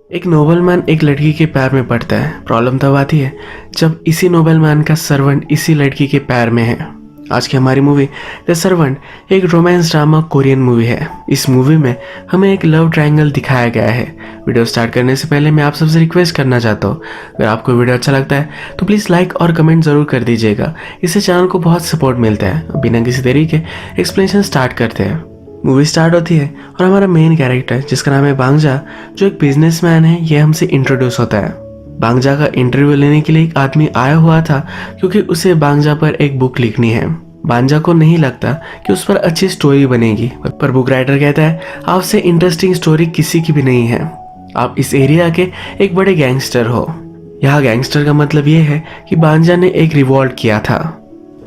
एक नोबलमैन एक लड़की के पैर में पड़ता है। प्रॉब्लम तब आती है जब इसी नोबलमैन का सर्वेंट इसी लड़की के पैर में है। आज की हमारी मूवी द सर्वेंट एक रोमांस ड्रामा कोरियन मूवी है। इस मूवी में हमें एक लव ट्रायंगल दिखाया गया है। वीडियो स्टार्ट करने से पहले मैं आप सबसे रिक्वेस्ट करना चाहता हूँ, अगर आपको वीडियो अच्छा लगता है तो प्लीज़ लाइक और कमेंट ज़रूर कर दीजिएगा। इससे चैनल को बहुत सपोर्ट मिलता है। बिना किसी देरी के एक्सप्लेनेशन स्टार्ट करते हैं। मूवी स्टार्ट होती है और हमारा मेन कैरेक्टर जिसका नाम है बांगजा, जो एक बिजनेसमैन है, ये हमसे इंट्रोड्यूस होता है। बांगजा का इंटरव्यू लेने के लिए एक आदमी आया हुआ था क्योंकि उसे बांगजा पर एक बुक लिखनी है। बांगजा को नहीं लगता कि उस पर अच्छी स्टोरी बनेगी, पर बुक राइटर कहता है आपसे इंटरेस्टिंग स्टोरी किसी की भी नहीं है। आप इस एरिया के एक बड़े गैंगस्टर हो। यहाँ गैंगस्टर का मतलब ये है कि बांगजा ने एक रिवॉल्ट किया था।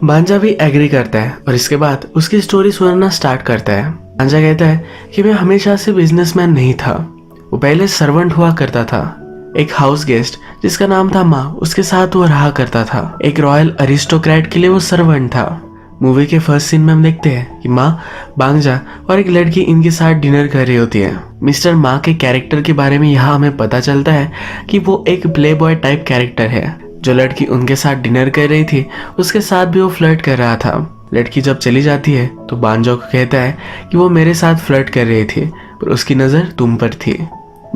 बांजा भी एग्री करता है और इसके बाद उसकी स्टोरी सुनाना स्टार्ट करता है। बांजा कहता है कि मैं हमेशा से बिजनेसमैन नहीं था, वो पहले सर्वेंट हुआ करता था। एक हाउस गेस्ट जिसका नाम था माँ, उसके साथ वो रहा करता था। एक रॉयल अरिस्टोक्रेट के लिए वो सर्वेंट था। मूवी के फर्स्ट सीन में हम देखते हैं कि माँ, बांगजा और एक लड़की इनके साथ डिनर कर रही होती है। मिस्टर माँ के कैरेक्टर के बारे में यहाँ हमें पता चलता है कि वो एक प्ले बॉय टाइप कैरेक्टर है। जो लड़की उनके साथ डिनर कर रही थी उसके साथ भी वो फ्लर्ट कर रहा था। लड़की जब चली जाती है तो बांजा को कहता है कि वो मेरे साथ फ्लर्ट कर रही थी, पर उसकी नज़र तुम पर थी।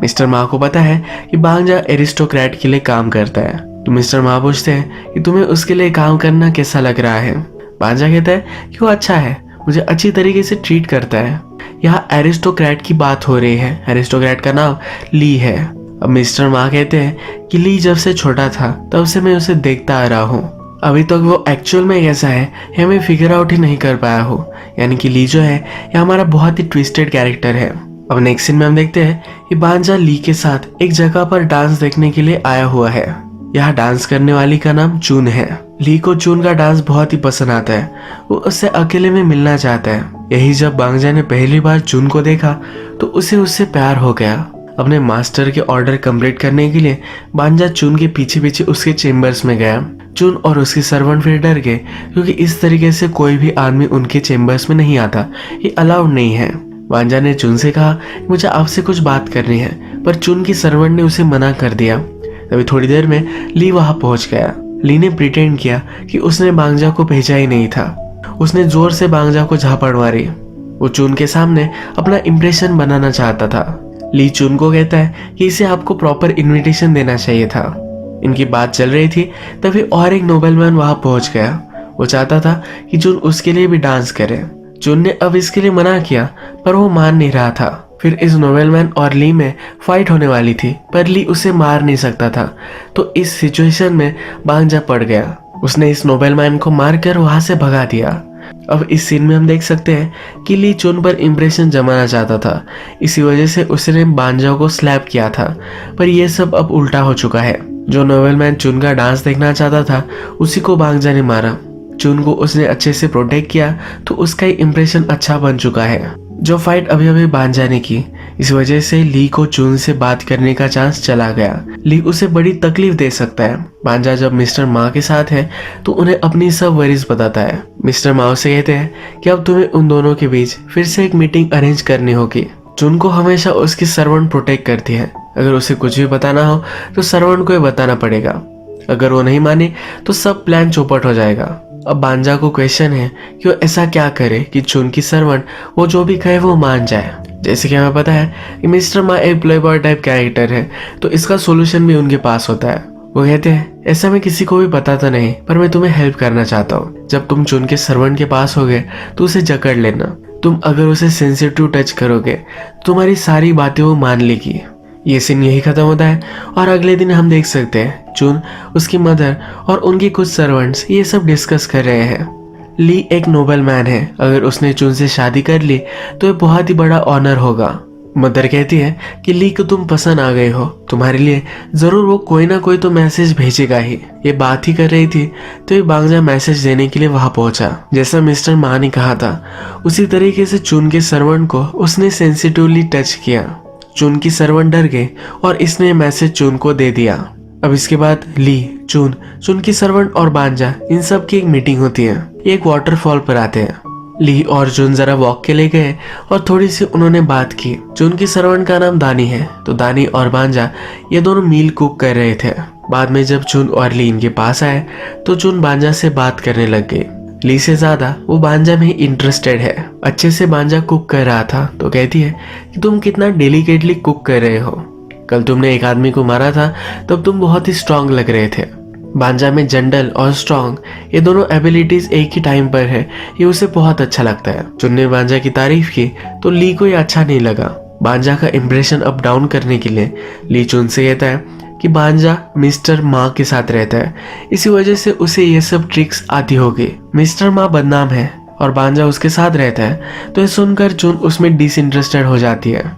मिस्टर मा को पता है कि बांजा एरिस्टोक्रेट के लिए काम करता है, तो मिस्टर मा पूछते हैं कि तुम्हें उसके लिए काम करना कैसा लग रहा है। बांजा कहता है कि वो अच्छा है, मुझे अच्छी तरीके से ट्रीट करता है। यहाँ एरिस्टोक्रेट की बात हो रही है। एरिस्टोक्रेट का नाम ली है। अब मिस्टर मा कहते हैं कि ली जब से छोटा था तब से मैं उसे देखता आ रहा हूँ। अभी तक वो एक्चुअल में कैसा है ये मैं फिगर आउट ही नहीं कर पाया हूँ। यानी कि ली जो है ये हमारा बहुत ही ट्विस्टेड कैरेक्टर है। अब नेक्स्ट सीन में हम देखते हैं कि बांजा ली के साथ एक जगह पर डांस देखने के लिए आया हुआ है। यहाँ डांस करने वाली का नाम चून है। ली को चून का डांस बहुत ही पसंद आता है, वो उससे अकेले में मिलना चाहता है। यही जब बांजा ने पहली बार चून को देखा तो उसे उससे प्यार हो गया। अपने मास्टर के ऑर्डर कंप्लीट करने के लिए बांजा चून के पीछे पीछे उसके चेम्बर्स में गया। चून और उसकी सर्वेंट फिर डर गए क्योंकि इस तरीके से कोई भी आदमी उनके चेम्बर्स में नहीं आता, ये अलाउड नहीं है। बांजा ने चून से कहा मुझे आपसे कुछ बात करनी है, पर चून की सर्वेंट ने उसे मना कर दिया। तभी थोड़ी देर में ली वहां पहुंच गया। ली ने प्रिटेंड किया कि उसने बांजा को भेजा ही नहीं था। उसने जोर से बांजा को झापड़ मारी। वो चून के सामने अपना इम्प्रेशन बनाना चाहता था। ली चून को कहता है कि इसे आपको प्रॉपर इनविटेशन देना चाहिए था। इनकी बात चल रही थी तभी और एक नोबलमैन वहां पहुंच गया। वो चाहता था कि चून उसके लिए भी डांस करे। चून ने अब इसके लिए मना किया, पर वो मान नहीं रहा था। फिर इस नोबलमैन और ली में फाइट होने वाली थी, पर ली उसे मार नहीं सकता था। तो इस सिचुएशन में बांजा पड़ गया। उसने इस नोबलमैन को मारकर वहां से भगा दिया। अब इस सीन में हम देख सकते हैं कि ली चून पर इम्प्रेशन जमाना चाहता था, इसी वजह से उसने बांजा को स्लैप किया था। पर यह सब अब उल्टा हो चुका है। जो नोबलमैन चून का डांस देखना चाहता था उसी को बांजा ने मारा। चून को उसने अच्छे से प्रोटेक्ट किया तो उसका इम्प्रेशन अच्छा बन चुका है। जो फाइट अभी अभी बांजा ने की, इस वजह से ली को चून से बात करने का चांस चला गया। ली उसे बड़ी तकलीफ दे सकता है। बांजा जब मिस्टर मा के साथ है तो उन्हें अपनी सब वरीज बताता है। मिस्टर मा उसे कहते हैं कि अब तुम्हें उन दोनों के बीच फिर से एक मीटिंग अरेंज करनी होगी। चून को हमेशा उसकी सर्वेंट प्रोटेक्ट करती है। अगर उसे कुछ भी बताना हो तो सर्वेंट को ही बताना पड़ेगा। अगर वो नहीं माने तो सब प्लान चौपट हो जाएगा। अब बांजा को क्वेश्चन है कि वो ऐसा क्या करे कि चून की सर्वेंट वो जो भी कहे वो मान जाए। जैसे कि हमें पता है कि मिस्टर मा एक प्ले बॉय टाइप कैरेक्टर है, तो इसका सोल्यूशन भी उनके पास होता है। वो कहते हैं ऐसा मैं किसी को भी बताता नहीं, पर मैं तुम्हें हेल्प करना चाहता हूँ। जब तुम चून के सर्वेंट के पास होगे तो उसे जकड़ लेना। तुम अगर उसे सेंसिटिव टच करोगे तुम्हारी सारी बातें वो मान लेगी। ये सीन यही खत्म होता है और अगले दिन हम देख सकते हैं चून, उसकी मदर और उनके कुछ सर्वेंट्स ये सब डिस्कस कर रहे हैं। ली एक नोबल मैन है, अगर उसने चून से शादी कर ली तो ये बहुत ही बड़ा ऑनर होगा। मदर कहती है कि ली को तुम पसंद आ गए हो, तुम्हारे लिए जरूर वो कोई ना कोई तो मैसेज भेजेगा ही। ये बात ही कर रही थी तो ये बांजा मैसेज देने के लिए वहां पहुंचा। जैसा मिस्टर मा ने कहा था उसी तरीके से चून के सर्वेंट को उसने सेंसिटिवली टच किया। चून की सर्वेंट डर गई और इसने मैसेज चून को दे दिया। अब इसके बाद ली, चून की सर्वेंट और बांजा इन सब की एक मीटिंग होती है। ये एक वाटरफॉल पर आते हैं। ली और जून जरा वॉक के लिए गए और थोड़ी सी उन्होंने बात की। जून की सर्वेंट का नाम दानी है, तो दानी और बांजा ये दोनों मील कुक कर रहे थे। बाद में जब जून और ली इनके पास आए तो जून बांजा से बात करने लग गई। ली से ज्यादा वो बांजा में इंटरेस्टेड है। अच्छे से बांजा कुक कर रहा था तो कहती है कि तुम कितना डेलिकेटली कुक कर रहे हो। कल तुमने एक आदमी को मारा था तब तुम बहुत ही स्ट्रांग लग रहे थे। बांजा में जंडल और स्ट्रांग ये दोनों एबिलिटीज एक ही टाइम पर है, ये उसे बहुत अच्छा लगता है। जून ने बांजा की तारीफ की तो ली को ये अच्छा नहीं लगा। बांजा का इम्प्रेशन अप डाउन करने के लिए ली जून से कहता है कि बांजा मिस्टर मा के साथ रहता है, इसी वजह से उसे ये सब ट्रिक्स आती होगी। मिस्टर मा बदनाम है और बांजा उसके साथ रहता है, तो ये सुनकर जून उसमें डिसइंटरेस्टेड हो जाती है।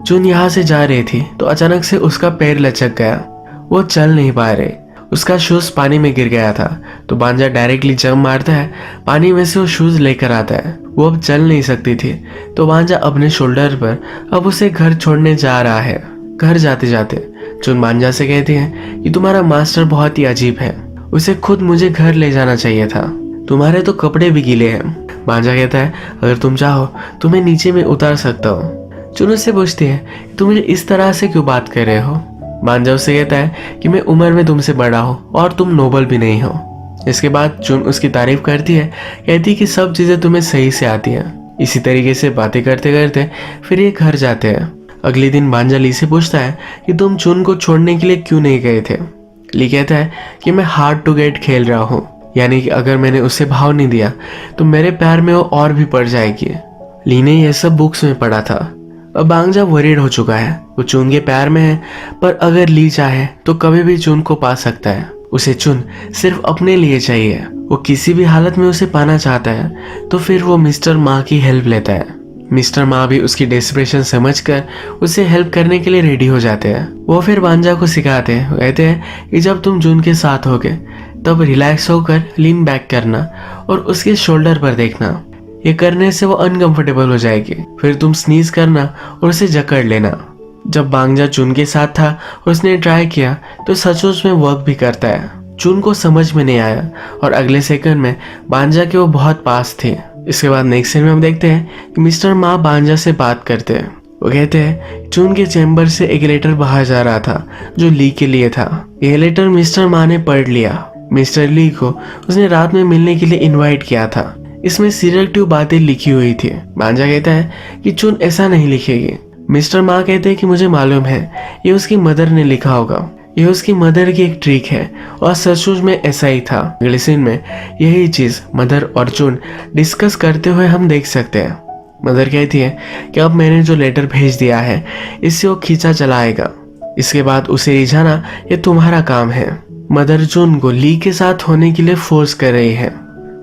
जून यहाँ से जा रही थी तो अचानक से उसका पैर लचक गया। वो चल नहीं पा रहे, उसका शूज पानी में गिर गया था। तो बांजा डायरेक्टली जंप मारता है, पानी में से वो शूज लेकर आता है। वो अब चल नहीं सकती थी, तो बांजा अपने शोल्डर पर अब उसे घर छोड़ने जा रहा है। घर जाते जाते जून बांजा से कहती है कि तुम्हारा मास्टर बहुत ही अजीब है, उसे खुद मुझे घर ले जाना चाहिए था, तुम्हारे तो कपड़े भी गीले हैं। बांजा कहता है अगर तुम चाहो तुम्हें नीचे में उतार सकता हूँ। जून उससे पूछती है तुम मुझे इस तरह से क्यों बात कर रहे हो। बांजा उससे कहता है कि मैं उम्र में तुमसे बड़ा हूँ और तुम नोबल भी नहीं हो। इसके बाद जून उसकी तारीफ करती है, कहती है कि सब चीजें तुम्हें सही से आती हैं। इसी तरीके से बातें करते करते फिर ये घर जाते हैं। अगले दिन बांजा ली से पूछता है कि तुम जून को छोड़ने के लिए क्यों नहीं गए थे। ली कहता है कि मैं हार्ड टू गेट खेल रहा हूँ, यानी कि अगर मैंने उसे भाव नहीं दिया तो मेरे प्यार में वो और भी पड़ जाएगी। ली ने यह सब बुक्स में पढ़ा था। अब बांजा वरीड हो चुका है, वो जून के प्यार में है, पर अगर ली चाहे तो कभी भी जून को पा सकता है। उसे जून सिर्फ अपने लिए चाहिए, वो किसी भी हालत में उसे पाना चाहता है तो फिर वो मिस्टर मा की हेल्प लेता है। मिस्टर मा भी उसकी डेस्परेशन समझकर उसे हेल्प करने के लिए रेडी हो जाते हैं। वो फिर बांजा को सिखाते हैं, कहते हैं कि जब तुम जून के साथ होगे तब रिलैक्स होकर लीन बैक करना और उसके शोल्डर पर देखना। ये करने से वो अनकंफर्टेबल हो जाएगी। फिर तुम स्नीज करना और उसे जकड़ लेना। जब बांजा जून के साथ था और उसने ट्राई किया तो सचमुच में वर्क भी करता है। जून को समझ में नहीं आया और अगले सेकंड में बांजा के वो बहुत पास थे। इसके बाद नेक्स्ट सीन में हम देखते हैं कि मिस्टर मा बांजा से बात करते हैं। वो कहते हैं जून के चैम्बर से एक लेटर बाहर जा रहा था जो ली के लिए था। यह लेटर मिस्टर मा ने पढ़ लिया। मिस्टर ली को उसने रात में मिलने के लिए इनवाइट किया था। इसमें सिलेक्टिव बातें लिखी हुई थी। बांजा कहता है कि जून ऐसा नहीं लिखेगी। मिस्टर मा कहते हैं कि मुझे मालूम है ये उसकी मदर ने लिखा होगा, ये उसकी मदर की एक ट्रिक है और सचमुच में ऐसा ही था। अगले सीन में यही चीज मदर और जून डिस्कस करते हुए हम देख सकते हैं। मदर कहती है कि अब मैंने जो लेटर भेज दिया है इससे वो खींचा चलाएगा, इसके बाद उसे रिझाना ये तुम्हारा काम है। मदर जून को ली के साथ होने के लिए फोर्स कर रही है।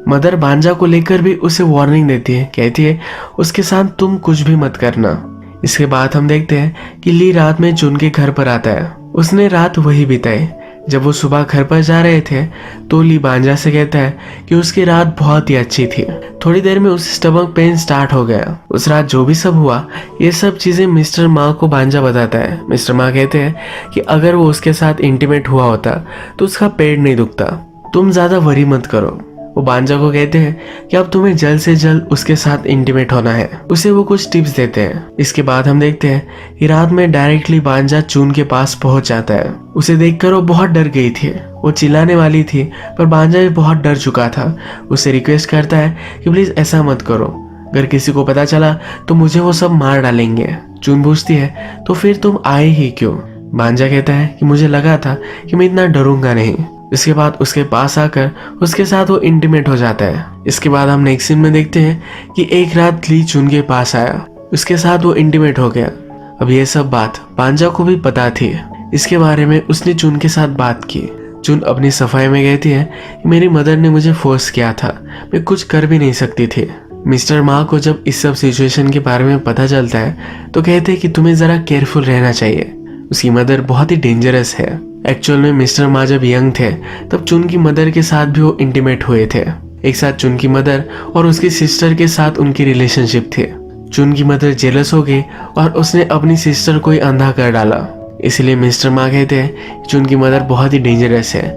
मदर बांजा को लेकर भी उसे वार्निंग देती है, कहती है उसके साथ तुम कुछ भी मत करना। इसके बाद हम देखते हैं कि ली रात में जून के घर पर आता है। उसने रात वही बिताई। जब वो सुबह घर पर जा रहे थे तो ली बांजा से कहता है कि उसकी रात बहुत ही अच्छी थी। थोड़ी देर में उसे स्टमक पेन स्टार्ट हो गया। उस रात जो भी सब हुआ ये सब चीजें मिस्टर मा को बांजा बताता है। मिस्टर मा कहते हैं कि अगर वो उसके साथ इंटीमेट हुआ होता तो उसका पेट नहीं दुखता, तुम ज्यादा वरी मत करो। वो बांजा को कहते हैं कि अब तुम्हें जल्द से जल्द उसके साथ इंटीमेट होना है। उसे वो कुछ टिप्स देते हैं। इसके बाद हम देखते हैं कि रात में डायरेक्टली बांजा जून के पास पहुंच जाता है। उसे देखकर वो बहुत डर गई थी, वो चिल्लाने वाली थी, पर बांजा भी बहुत डर चुका था। उसे रिक्वेस्ट करता है कि प्लीज ऐसा मत करो, अगर किसी को पता चला तो मुझे वो सब मार डालेंगे। जून पूछती है तो फिर तुम आए ही क्यों। बांजा कहता है कि मुझे लगा था कि मैं इतना डरूंगा नहीं। इसके बाद उसके पास आकर उसके साथ वो इंटीमेट हो जाता है। इसके बाद हम नेक्स्ट सीन में देखते हैं कि एक रात ली जून के पास आया, उसके साथ वो इंटीमेट हो गया। अब ये सब बात बांजा को भी पता थी। इसके बारे में उसने जून के साथ बात की। जून अपनी सफाई में कहती है कि मेरी मदर ने मुझे फोर्स किया था, मैं कुछ कर भी नहीं सकती थी। मिस्टर मा को जब इस सब सिचुएशन के बारे में पता चलता है तो कहते हैं कि तुम्हें जरा केयरफुल रहना चाहिए, उसकी मदर बहुत ही डेंजरस है। एक्चुअल में मिस्टर मा जब यंग थे तब जून की मदर के साथ भी वो इंटीमेट हुए थे। एक साथ जून की मदर और उसकी सिस्टर के साथ उनकी रिलेशनशिप थी। जून की मदर जेलस हो गई और उसने अपनी सिस्टर को ही अंधा कर डाला। इसलिए मिस्टर मा कहते हैं जून की मदर बहुत ही डेंजरस है,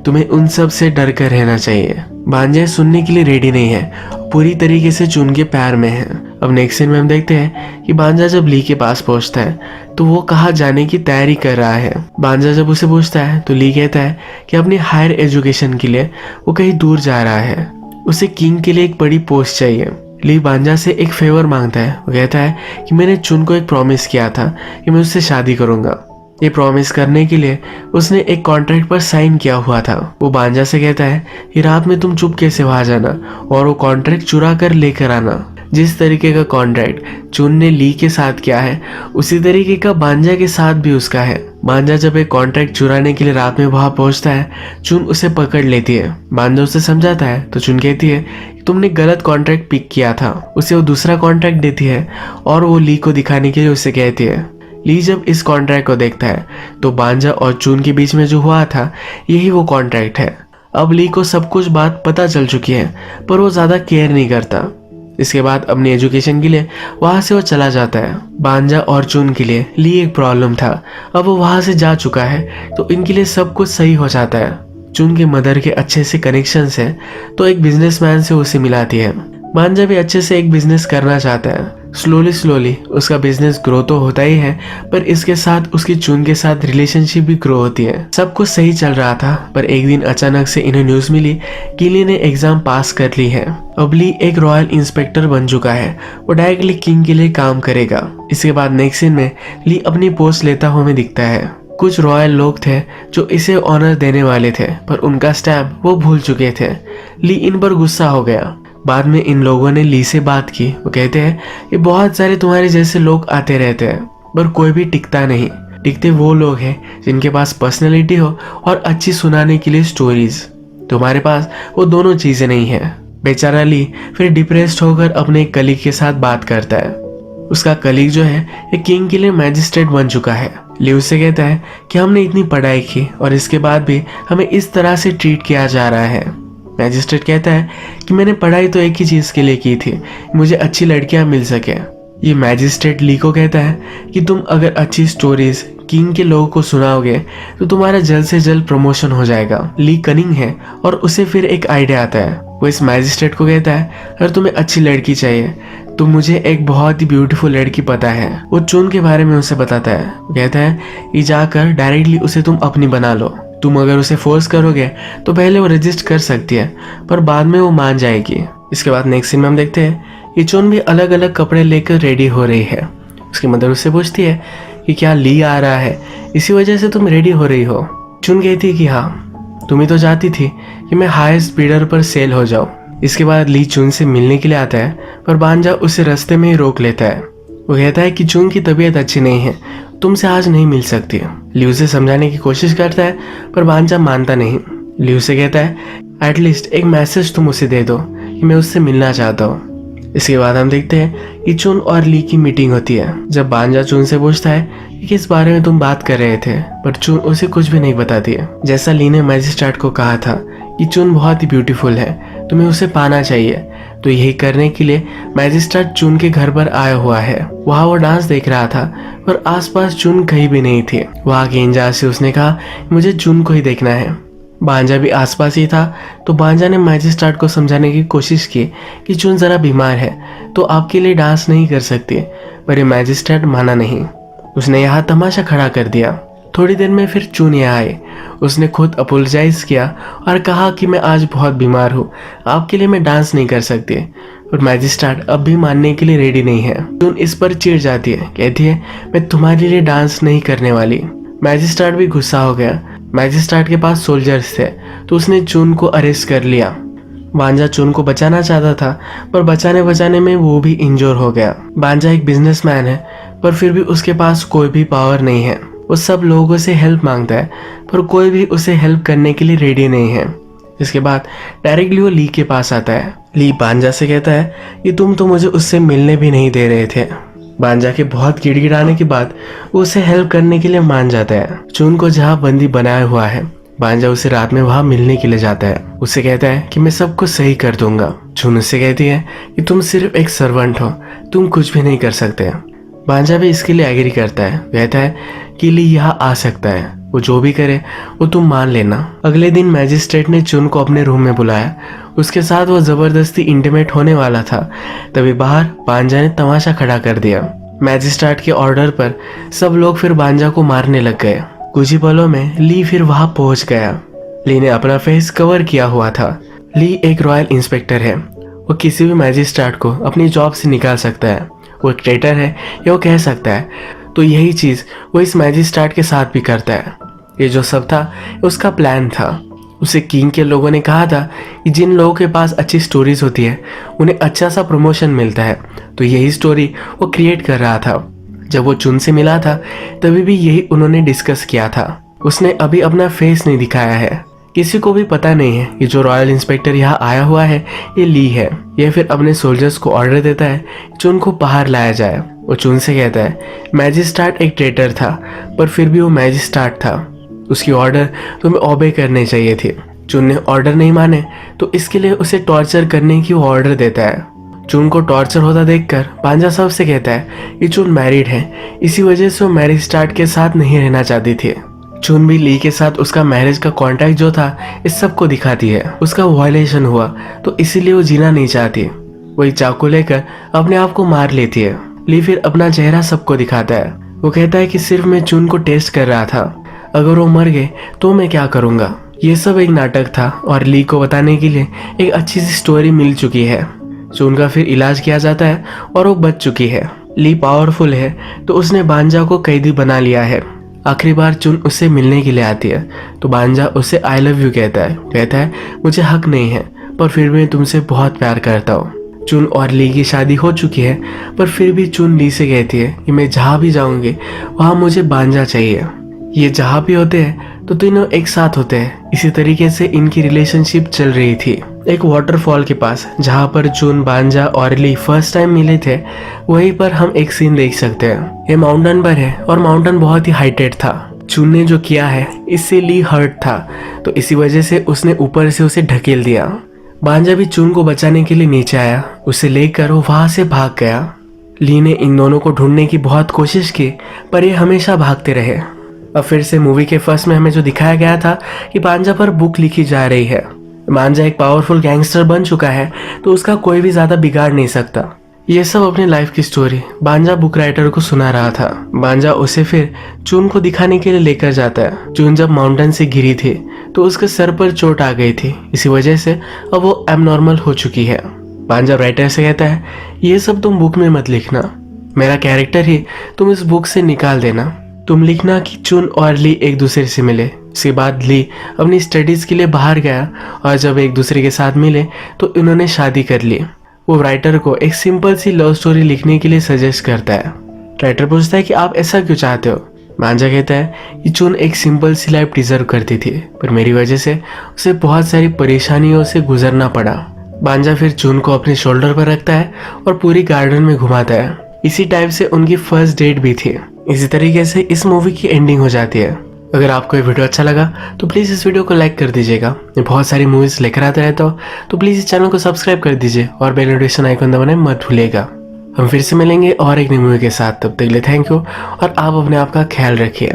तुम्हें उन सब से डर कर रहना चाहिए। बांजा सुनने के लिए रेडी नहीं है पूरी तरीके से चुन के पैर में है। अब नेक्स्ट सीन में हम देखते हैं कि बांजा जब ली के पास पहुंचता है तो वो कहाँ जाने की तैयारी कर रहा है। बांजा जब उसे पूछता है तो ली कहता है कि अपनी हायर एजुकेशन के लिए वो कहीं दूर जा रहा है, उसे किंग के लिए एक बड़ी पोस्ट चाहिए। ली बांजा से एक फेवर मांगता है। वो कहता है कि मैंने चुन को एक प्रॉमिस किया था कि मैं उससे शादी करूंगा। ये प्रॉमिस करने के लिए उसने एक कॉन्ट्रैक्ट पर साइन किया हुआ था। वो बांजा से कहता है कि रात में तुम चुपके से वहां जाना और वो कॉन्ट्रैक्ट चुरा कर लेकर आना। जिस तरीके का कॉन्ट्रैक्ट चुन ने ली के साथ किया है उसी तरीके का बांजा के साथ भी उसका है। बांजा जब एक कॉन्ट्रैक्ट चुराने के लिए रात में वहां पहुंचता है, चुन उसे पकड़ लेती है। बांजा उसे समझाता है तो चुन कहती है कि तुमने गलत कॉन्ट्रैक्ट पिक किया था। उसे वो दूसरा कॉन्ट्रैक्ट देती है और वो ली को दिखाने के लिए उसे कहती है। ली जब इस कॉन्ट्रैक्ट को देखता है तो बांजा और चुन के बीच में जो हुआ था यही वो कॉन्ट्रैक्ट है। अब ली को सब कुछ बात पता चल चुकी है पर वो ज्यादा केयर नहीं करता। इसके बाद अपनी एजुकेशन के लिए वहां से वो चला जाता है। बांजा और चुन के लिए ली एक प्रॉब्लम था, अब वो वहां से जा चुका है तो इनके लिए सब कुछ सही हो जाता है। चुन के मदर के अच्छे से कनेक्शंस है तो एक बिजनेसमैन से उसे मिलाती है। बांजा भी अच्छे से एक बिजनेस करना चाहता है। स्लोली उसका बिजनेस ग्रो तो होता ही है पर इसके साथ उसकी चुन के साथ रिलेशनशिप भी ग्रो होती है। सब कुछ सही चल रहा था पर एक दिन अचानक से इन्हें न्यूज मिली कि ली ने एग्जाम पास कर ली है। अब ली एक रॉयल इंस्पेक्टर बन चुका है, वो डायरेक्टली किंग के लिए काम करेगा। इसके बाद नेक्स्ट सीन में ली अपनी पोस्ट लेता हुआ हमें दिखता है। कुछ रॉयल लोग थे जो इसे ऑनर देने वाले थे पर उनका स्टैम्प वो भूल चुके थे। ली इन पर गुस्सा हो गया। बाद में इन लोगों ने ली से बात की। वो कहते हैं कि बहुत सारे तुम्हारे जैसे लोग आते रहते हैं पर कोई भी टिकता नहीं। टिकते वो लोग हैं जिनके पास पर्सनैलिटी हो और अच्छी सुनाने के लिए स्टोरीज। तुम्हारे पास वो दोनों चीजें नहीं है। बेचारा ली फिर डिप्रेस्ड होकर अपने एक कलीग के साथ बात करता है। उसका कलीग जो है एक किंग के लिए मैजिस्ट्रेट बन चुका है। ली उससे कहता है कि हमने इतनी पढ़ाई की और इसके बाद भी हमें इस तरह से ट्रीट किया जा रहा है। मैजिस्ट्रेट कहता है कि मैंने पढ़ाई तो एक ही चीज के लिए की थी, मुझे अच्छी लड़कियां मिल सके। ये मैजिस्ट्रेट ली को कहता है कि तुम अगर अच्छी स्टोरीज किंग के लोगों को सुनाओगे तो तुम्हारा जल्द से जल्द प्रमोशन हो जाएगा। ली कनिंग है और उसे फिर एक आइडिया आता है। वो इस मैजिस्ट्रेट को कहता है अगर तुम्हें अच्छी लड़की चाहिए तो मुझे एक बहुत ही ब्यूटीफुल लड़की पता है। वो चुन के बारे में उसे बताता है। वो कहता है कि जाकर डायरेक्टली उसे तुम अपनी बना लो। तुम अगर उसे फोर्स करोगे तो पहले वो रजिस्ट कर सकती है पर बाद में वो मान जाएगी। इसके बाद नेक्स्ट सीन में हम देखते हैं कि चुन भी अलग अलग कपड़े लेकर रेडी हो रही है। उसकी मदर उससे पूछती है कि क्या ली आ रहा है, इसी वजह से तुम रेडी हो रही हो। चुन कहती है कि हाँ, तुम ही तो चाहती थी कि मैं हाई स्पीडर पर सेल हो जाऊं। इसके बाद ली चुन से मिलने के लिए आता है पर बांजा उसे रास्ते में ही रोक लेता है। वो कहता है कि चुन की तबीयत अच्छी नहीं है, तुमसे आज नहीं मिल सकती। ली उसे समझाने की कोशिश करता है पर बांजा मानता नहीं। ली उसे कहता है एटलीस्ट एक मैसेज तुम उसे दे दो कि मैं उससे मिलना चाहता हूँ। इसके बाद हम देखते हैं कि चुन और ली की मीटिंग होती है। जब बांजा चुन से पूछता है कि किस बारे में तुम बात कर रहे थे पर चुन उसे कुछ भी नहीं बताती है। जैसा ली ने मैजिस्ट्रेट को कहा था कि चुन बहुत ही ब्यूटीफुल है, तुम्हें उसे पाना चाहिए, तो यही करने के लिए मैजिस्ट्रेट चुन के घर पर आया हुआ है। वहाँ वो डांस देख रहा था पर आसपास चुन कहीं भी नहीं थी। वहाँ के इंचार्ज से उसने कहा मुझे चुन को ही देखना है। बांजा भी आसपास ही था तो बांजा ने मैजिस्ट्रेट को समझाने की कोशिश की कि चुन जरा बीमार है तो आपके लिए डांस नहीं कर सकती, पर ये मैजिस्ट्रेट माना नहीं। उसने यहाँ तमाशा खड़ा कर दिया। थोड़ी देर में फिर चुन यहाँ आई। उसने खुद अपोलोजाइज किया और कहा कि मैं आज बहुत बीमार हूँ, आपके लिए मैं डांस नहीं कर सकती। और मैजिस्ट्रेट अब भी मानने के लिए रेडी नहीं है। चुन इस पर चिढ़ जाती है, कहती है मैं तुम्हारे लिए डांस नहीं करने वाली। मैजिस्ट्रेट भी गुस्सा हो गया। मैजिस्ट्रेट के पास सोल्जर्स थे तो उसने चुन को अरेस्ट कर लिया। बांजा चुन को बचाना चाहता था पर बचाने में वो भी इंजोर हो गया। बांजा एक बिजनेसमैन है पर फिर भी उसके पास कोई भी पावर नहीं है। वो सब लोगों से हेल्प मांगता है पर कोई भी उसे हेल्प करने के लिए रेडी नहीं है। इसके बाद डायरेक्टली वो ली के पास आता है। ली बांजा से कहता है कि तुम तो मुझे उससे मिलने भी नहीं दे रहे थे। बांजा के बहुत गिड़गिड़ाने के बाद वो उसे हेल्प करने के लिए मान जाता है। चुन को जहाँ बंदी बनाया हुआ है, बांजा उसे रात में वहां मिलने के लिए जाता है। उससे कहता है कि मैं सब कुछ सही कर दूंगा। चुन उससे कहती है कि तुम सिर्फ एक सर्वेंट हो, तुम कुछ भी नहीं कर सकते। बांजा भी इसके लिए एग्री करता है, कहता है कि ली यहाँ आ सकता है, वो जो भी करे वो तुम मान लेना। अगले दिन मैजिस्ट्रेट ने चुन को अपने रूम में बुलाया, उसके साथ वो जबरदस्ती इंटीमेट होने वाला था। तभी बाहर बांजा ने तमाशा खड़ा कर दिया। मैजिस्ट्रेट के ऑर्डर पर सब लोग फिर बांजा को मारने लग गए। कुछ ही पलों में ली फिर वहां पहुंच गया। ली ने अपना फेस कवर किया हुआ था। ली एक रॉयल इंस्पेक्टर है, वो किसी भी मैजिस्ट्रेट को अपनी जॉब से निकाल सकता है। वो एक ट्रेटर है या वो कह सकता है, तो यही चीज़ वो इस मैजिस्ट्रेट के साथ भी करता है। ये जो सब था उसका प्लान था। उसे किंग के लोगों ने कहा था कि जिन लोगों के पास अच्छी स्टोरीज होती है उन्हें अच्छा सा प्रमोशन मिलता है, तो यही स्टोरी वो क्रिएट कर रहा था। जब वो चुन से मिला था तभी भी यही उन्होंने डिस्कस किया था। उसने अभी अपना फेस नहीं दिखाया है, किसी को भी पता नहीं है कि जो रॉयल इंस्पेक्टर यहाँ आया हुआ है ये ली है। ये फिर अपने सोल्जर्स को ऑर्डर देता है चुन को बाहर लाया जाए। वो चुन से कहता है मैजिस्ट्रेट एक ट्रेटर था, पर फिर भी वो मैजिस्ट्रेट था, उसकी ऑर्डर तुम्हें ओबे करने चाहिए थे। चुन ने ऑर्डर नहीं माने तो इसके लिए उसे टॉर्चर करने की वो ऑर्डर देता है। चुन को टॉर्चर होता देखकर बांजा सबसे कहता है कि चुन मैरिड है, इसी वजह से वो मैजिस्ट्रेट के साथ नहीं रहना चाहती थी। चुन भी ली के साथ उसका मैरिज का कॉन्ट्रैक्ट जो था इस सब को दिखाती है। उसका वायलेशन हुआ तो इसीलिए वो जीना नहीं चाहती। वही चाकू लेकर अपने आप को मार लेती है। ली फिर अपना चेहरा सबको दिखाता है। वो कहता है कि सिर्फ मैं चुन को टेस्ट कर रहा था, अगर वो मर गए तो मैं क्या करूँगा। ये सब एक नाटक था और ली को बताने के लिए एक अच्छी सी स्टोरी मिल चुकी है। चुन का फिर इलाज किया जाता है और वो बच चुकी है। ली पावरफुल है तो उसने बांजा को कैदी बना लिया है। आखिरी बार चुन उससे मिलने के लिए आती है तो बांजा उसे आई लव यू कहता है मुझे हक नहीं है पर फिर भी मैं तुमसे बहुत प्यार करता हूँ। चुन और ली की शादी हो चुकी है पर फिर भी चुन ली से कहती है कि मैं जहाँ भी जाऊंगी वहाँ मुझे बांजा चाहिए। ये जहाँ भी होते हैं तो तीनों एक साथ होते हैं। इसी तरीके से इनकी रिलेशनशिप चल रही थी। एक वाटरफॉल के पास जहाँ पर चुन, बांजा और ली फर्स्ट टाइम मिले थे, वहीं पर हम एक सीन देख सकते हैं। ये माउंटेन पर है और माउंटेन बहुत ही हाइटेड था। चुन ने जो किया है इससे ली हर्ट था, तो इसी वजह से उसने ऊपर से उसे ढकेल दिया। बांजा भी चुन को बचाने के लिए नीचे आया, उसे लेकर वो वहां से भाग गया। ली ने इन दोनों को ढूंढने की बहुत कोशिश की पर ये हमेशा भागते रहे। अब फिर से मूवी के फर्स्ट में हमें जो दिखाया गया था कि बांजा पर बुक लिखी जा रही है। बांजा एक पावरफुल गैंगस्टर बन चुका है तो उसका कोई भी ज्यादा बिगाड़ नहीं सकता। ये सब अपनी लाइफ की स्टोरी बांजा बुक राइटर को सुना रहा था। बांजा उसे फिर चुन को दिखाने के लिए लेकर जाता है। चुन जब माउंटेन से गिरी थी तो उसके सर पर चोट आ गई थी, इसी वजह से अब वो एबनॉर्मल हो चुकी है। बांजा राइटर से कहता है ये सब तुम बुक में मत लिखना, मेरा कैरेक्टर ही तुम इस बुक से निकाल देना। तुम लिखना कि चुन और ली एक दूसरे से मिले। इसके बाद ली अपनी स्टडीज के लिए बाहर गया और जब एक दूसरे के साथ मिले तो इन्होंने शादी कर ली। वो राइटर को एक सिंपल सी लव स्टोरी लिखने के लिए सजेस्ट करता है। राइटर पूछता है कि आप ऐसा क्यों चाहते हो। बांजा कहता है कि चुन एक सिंपल सी लाइफ डिजर्व करती थी पर मेरी वजह से उसे बहुत सारी परेशानियों से गुजरना पड़ा। बांजा फिर चुन को अपने शोल्डर पर रखता है और पूरी गार्डन में घुमाता है। इसी टाइप से उनकी फर्स्ट डेट भी थी। इसी तरीके से इस मूवी की एंडिंग हो जाती है। अगर आपको ये वीडियो अच्छा लगा तो प्लीज़ इस वीडियो को लाइक कर दीजिएगा। मैं बहुत सारी मूवीज़ लेकर आता रहता हूँ, तो प्लीज़ इस चैनल को सब्सक्राइब कर दीजिए और बेल नोटिफिकेशन आइकन दबाना मत भूलिएगा। हम फिर से मिलेंगे और एक नई मूवी के साथ, तब तक के लिए थैंक यू और आप अपने आप का ख्याल रखिए।